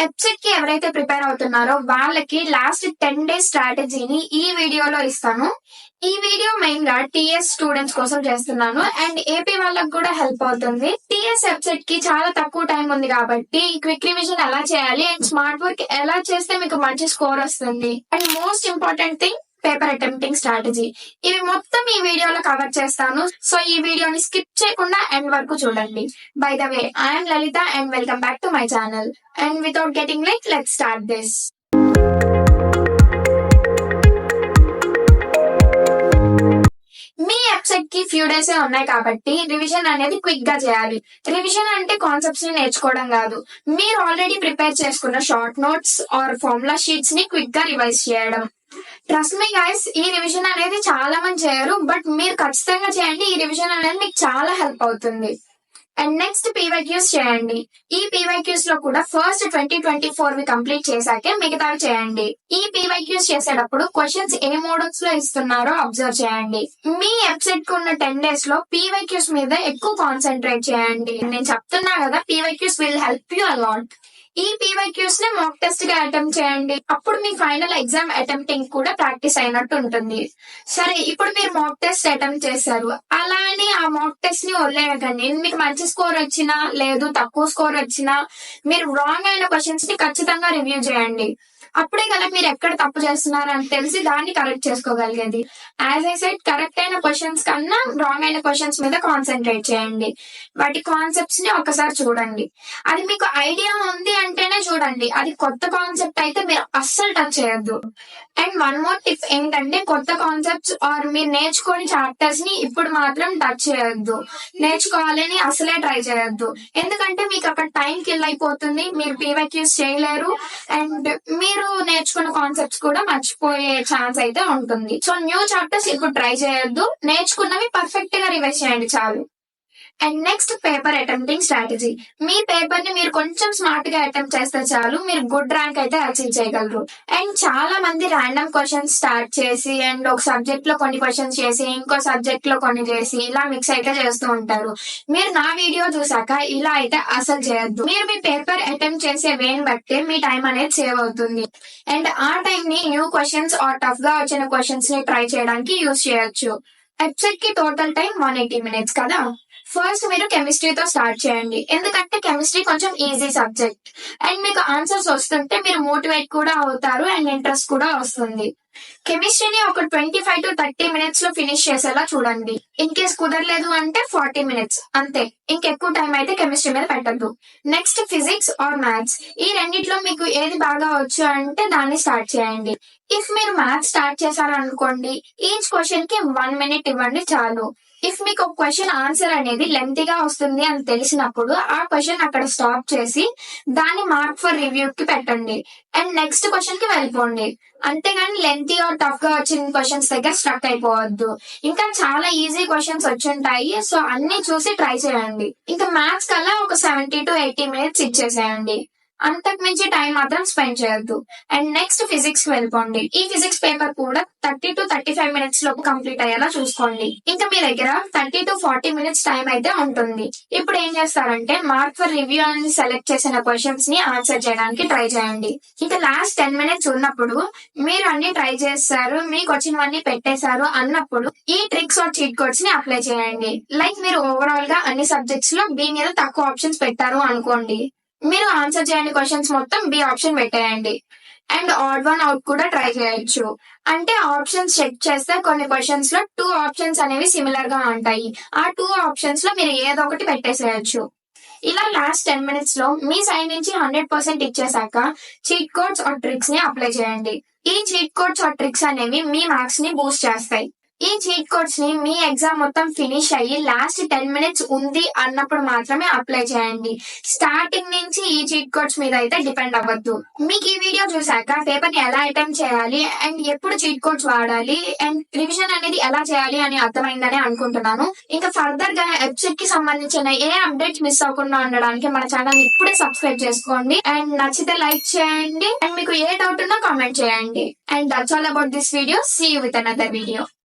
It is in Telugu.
వెబ్‌సైట్ కి ఎవరైతే ప్రిపేర్ అవుతున్నారో వాళ్ళకి లాస్ట్ 10 డేస్ స్ట్రాటజీని ఈ వీడియోలో ఇస్తాను. ఈ వీడియో మెయిన్‌గా టీఎస్ స్టూడెంట్స్ కోసం చేస్తున్నాను. అండ్ ఏపీ వాళ్ళకి కూడా హెల్ప్ అవుతుంది. టీఎస్ వెబ్‌సైట్ కి చాలా తక్కువ టైం ఉంది కాబట్టి క్విక్ రివిజన్ ఎలా చేయాలి అండ్ స్మార్ట్ వర్క్ ఎలా చేస్తే మీకు మంచి స్కోర్ వస్తుంది. And most important thing paper attempting strategy. ఇవి మొత్తం ఈ వీడియోలో కవర్ చేస్తాను. సో ఈ వీడియోని స్కిప్ చేయకుండా ఎండ్ వరకు చూడండి. By the way, I am Lalitha and welcome back to my channel. And without getting late, let's start this. Me website కి ఫ్యూ డేస్ ఉన్నాయి కాబట్టి రివిజన్ అనేది క్విక్ గా చేయాలి. రివిజన్ అంటే కాన్సెప్ట్స్ ని నేర్చుకోవడం కాదు, మీరు ఆల్రెడీ ప్రిపేర్ చేసుకున్న short notes or formula sheets ని క్విక్ గా రివైజ్ చేయడం. ట్రస్ట్ మీ గైస్, ఈ రివిజన్ అనేది చాలా మంది చేయరు, బట్ మీరు ఖచ్చితంగా చేయండి. ఈ రివిజన్ అనేది మీకు చాలా హెల్ప్ అవుతుంది. అండ్ నెక్స్ట్ పీవైక్యూస్ చేయండి. ఈ పీవైక్యూస్ లో కూడా ఫస్ట్ 2024 వి కంప్లీట్ చేశాకే మిగతావి చేయండి. ఈ పీవైక్యూస్ చేసేటప్పుడు క్వశ్చన్స్ ఏ మోడల్స్ లో ఇస్తున్నారో అబ్జర్వ్ చేయండి. మీ వెబ్సైట్ కు ఉన్న 10 డేస్ లో పీవైక్యూస్ మీద ఎక్కువ కాన్సన్ట్రేట్ చేయండి. నేను చెప్తున్నా కదా, PYQs will help you a lot. ఈ పీవైక్యూస్ ని మాక్ టెస్ట్ గా అటెంప్ట్ చేయండి. అప్పుడు మీ ఫైనల్ ఎగ్జామ్ అటెంప్టింగ్ కూడా ప్రాక్టీస్ అయినట్టు ఉంటుంది. సరే, ఇప్పుడు మీరు మాక్ టెస్ట్ అటెంప్ట్ చేశారు, అలా అని ఆ మాక్ టెస్ట్ ని వదిలేయకండి. మీకు మంచి స్కోర్ వచ్చినా లేదు తక్కువ స్కోర్ వచ్చినా మీరు రాంగ్ అయిన క్వశ్చన్స్ ని ఖచ్చితంగా రివ్యూ చేయండి. అప్పుడే కదా మీరు ఎక్కడ తప్పు చేస్తున్నారు అని తెలిసి దాన్ని కరెక్ట్ చేసుకోగలిగేది. యాజ్ ఐ సెడ్, కరెక్ట్ అయిన క్వశ్చన్స్ కన్నా రాంగ్ అయిన క్వశ్చన్స్ మీద కాన్సన్ట్రేట్ చేయండి. వాటి కాన్సెప్ట్స్ ని ఒకసారి చూడండి. అది మీకు ఐడియా ఉంది అంటేనే చూడండి. అది కొత్త కాన్సెప్ట్ అయితే మీరు అస్సలు టచ్ చేయొద్దు. అండ్ వన్ మోర్ టిప్ ఏంటంటే, కొత్త కాన్సెప్ట్స్ ఆర్ మీరు నేర్చుకోని చాప్టర్స్ ని ఇప్పుడు మాత్రం టచ్ చేయొద్దు. నేర్చుకోవాలని అసలే ట్రై చేయొద్దు. ఎందుకంటే మీకు అక్కడ టైం కిల్ అయిపోతుంది, మీరు పీవైక్యూస్ చేయలేరు అండ్ మీరు నేర్చుకున్న కాన్సెప్ట్స్ కూడా మర్చిపోయే ఛాన్స్ అయితే ఉంటుంది. సో న్యూ చాప్టర్స్ ఇప్పుడు ట్రై చేయొద్దు. నేర్చుకున్నవి పర్ఫెక్ట్ గా రివైజ్ చేయండి చాలు. And next paper attempting strategy. Me paper ని మీరు కొంచెం స్మార్ట్ గా అటెంప్ట్ చేస్తే చాలు, మీరు గుడ్ ర్యాంక్ అయితే అచీవ్ చేయగలరు. అండ్ చాలా మంది ర్యాండమ్ క్వశ్చన్స్ స్టార్ట్ చేసి అండ్ ఒక సబ్జెక్ట్ లో కొన్ని క్వశ్చన్స్ చేసి ఇంకో సబ్జెక్ట్ లో కొన్ని చేసి ఇలా మిక్స్ అయితే చేస్తూ ఉంటారు. మీరు నా వీడియో చూసాక ఇలా అయితే అసలు చేయొద్దు. మీరు మీ పేపర్ అటెంప్ట్ చేసే వేని బట్టి మీ టైం అనేది సేవ్ అవుతుంది. అండ్ ఆ టైం ని న్యూ క్వశ్చన్స్ ఆర్ టఫ్ గా వచ్చిన క్వశ్చన్స్ ని ట్రై చేయడానికి యూజ్ చేయొచ్చు. వెబ్సైట్ కి టోటల్ టైం 180 మినిట్స్ కదా. ఫస్ట్ మీరు కెమిస్ట్రీతో స్టార్ట్ చేయండి, ఎందుకంటే కెమిస్ట్రీ కొంచెం ఈజీ సబ్జెక్ట్. అండ్ మీకు ఆన్సర్స్ వస్తుంటే మీరు మోటివేట్ కూడా అవుతారు అండ్ ఇంట్రెస్ట్ కూడా వస్తుంది. కెమిస్ట్రీని ఒక 25 to 30 మినిట్స్ లో ఫినిష్ చేసేలా చూడండి. ఇన్ కేస్ కుదరలేదు అంటే 40 మినిట్స్ అంతే. ఇంకెక్కువ టైం అయితే కెమిస్ట్రీ మీద పెట్టద్దు. Next physics or maths. ఈ రెండిట్లో మీకు ఏది బాగా వచ్చు అంటే దాన్ని స్టార్ట్ చేయండి. ఇఫ్ మీరు మ్యాథ్స్ స్టార్ట్ చేశారనుకోండి, ఈచ్ క్వశ్చన్ కి 1 మినిట్ ఇవ్వండి చాలు. ఇఫ్ మీకు ఒక క్వశ్చన్ ఆన్సర్ అనేది లెంతీగా వస్తుంది అని తెలిసినప్పుడు ఆ క్వశ్చన్ అక్కడ స్టాప్ చేసి దాన్ని మార్క్ ఫర్ రివ్యూ కి పెట్టండి అండ్ నెక్స్ట్ క్వశ్చన్ కి వెళ్ళిపోండి. అంతేగాని లెంతీ ఆర్ టఫ్ గా వచ్చిన క్వశ్చన్స్ దగ్గర స్ట్రక్ అయిపోవద్దు. ఇంకా చాలా ఈజీ క్వశ్చన్స్ వచ్చుంటాయి, సో అన్ని చూసి ట్రై చేయండి. ఇంకా మ్యాథ్స్ కల్లా ఒక 70 to 80 మినిట్స్ ఇచ్చేసేయండి. అంతకు మించి టైం మాత్రం స్పెండ్ చేయొద్దు. అండ్ నెక్స్ట్ ఫిజిక్స్ కి వెళ్ళిపోండి. ఈ ఫిజిక్స్ పేపర్ కూడా 30 to 35 మినిట్స్ లోపు కంప్లీట్ అయ్యేలా చూసుకోండి. ఇంకా మీ దగ్గర 30 to 40 మినిట్స్ టైం అయితే ఉంటుంది. ఇప్పుడు ఏం చేస్తారంటే, మార్క్ ఫర్ రివ్యూ అని సెలెక్ట్ చేసిన క్వశ్చన్స్ ని ఆన్సర్ చేయడానికి ట్రై చేయండి. ఇంకా లాస్ట్ 10 మినిట్స్ ఉన్నప్పుడు మీరు అన్ని ట్రై చేస్తారు, మీకు వచ్చినవన్నీ పెట్టేశారు అన్నప్పుడు ఈ ట్రిక్స్ ఆర్ చీట్ కోడ్స్ ని అప్లై చేయండి. లైక్ మీరు ఓవరాల్ గా అన్ని సబ్జెక్ట్స్ లో బి మీద తక్కువ ఆప్షన్స్ పెట్టారు అనుకోండి, మీరు ఆన్సర్ చేయని క్వశ్చన్స్ మొత్తం బి ఆప్షన్ పెట్టేయండి. అండ్ ఆడ్ వన్ అవుట్ కూడా ట్రై చేయొచ్చు. అంటే ఆప్షన్స్ చెక్ చేస్తే కొన్ని క్వశ్చన్స్ లో 2 ఆప్షన్స్ అనేవి సిమిలర్ గా ఉంటాయి. ఆ 2 ఆప్షన్స్ లో మీరు ఏదో ఒకటి పెట్టేసేయచ్చు. ఇలా లాస్ట్ 10 మినిట్స్ లో మీ సైడ్ నుంచి 100% ఇచ్చేసాక చీట్ కోడ్స్ ఆర్ ట్రిక్స్ ని అప్లై చేయండి. ఈ చీట్ కోడ్స్ ఆర్ ట్రిక్స్ అనేవి మీ మార్క్స్ ని బూస్ట్ చేస్తాయి. ఈ చీట్ కోడ్స్ ని మీ ఎగ్జామ్ మొత్తం ఫినిష్ అయ్యి లాస్ట్ 10 మినిట్స్ ఉంది అన్నప్పుడు మాత్రమే అప్లై చేయండి. స్టార్టింగ్ నుంచి ఈ చీట్ కోడ్స్ మీద అయితే డిపెండ్ అవ్వద్దు. మీకు ఈ వీడియో చూసాక పేపర్ ని ఎలా అటెంప్ట్ చేయాలి అండ్ ఎప్పుడు చీట్ కోడ్స్ వాడాలి అండ్ రివిజన్ అనేది ఎలా చేయాలి అని అర్థమైందని అనుకుంటున్నాను. ఇంకా ఫర్దర్ గా వెబ్సైట్ కి సంబంధించిన ఏ అప్డేట్స్ మిస్ అవ్వకుండా ఉండడానికి మన ఛానల్ ఇప్పుడే సబ్స్క్రైబ్ చేసుకోండి. అండ్ నచ్చితే లైక్ చేయండి అండ్ మీకు ఏ డౌట్ ఉన్నా కామెంట్ చేయండి. And that's all about this video. See you with another video.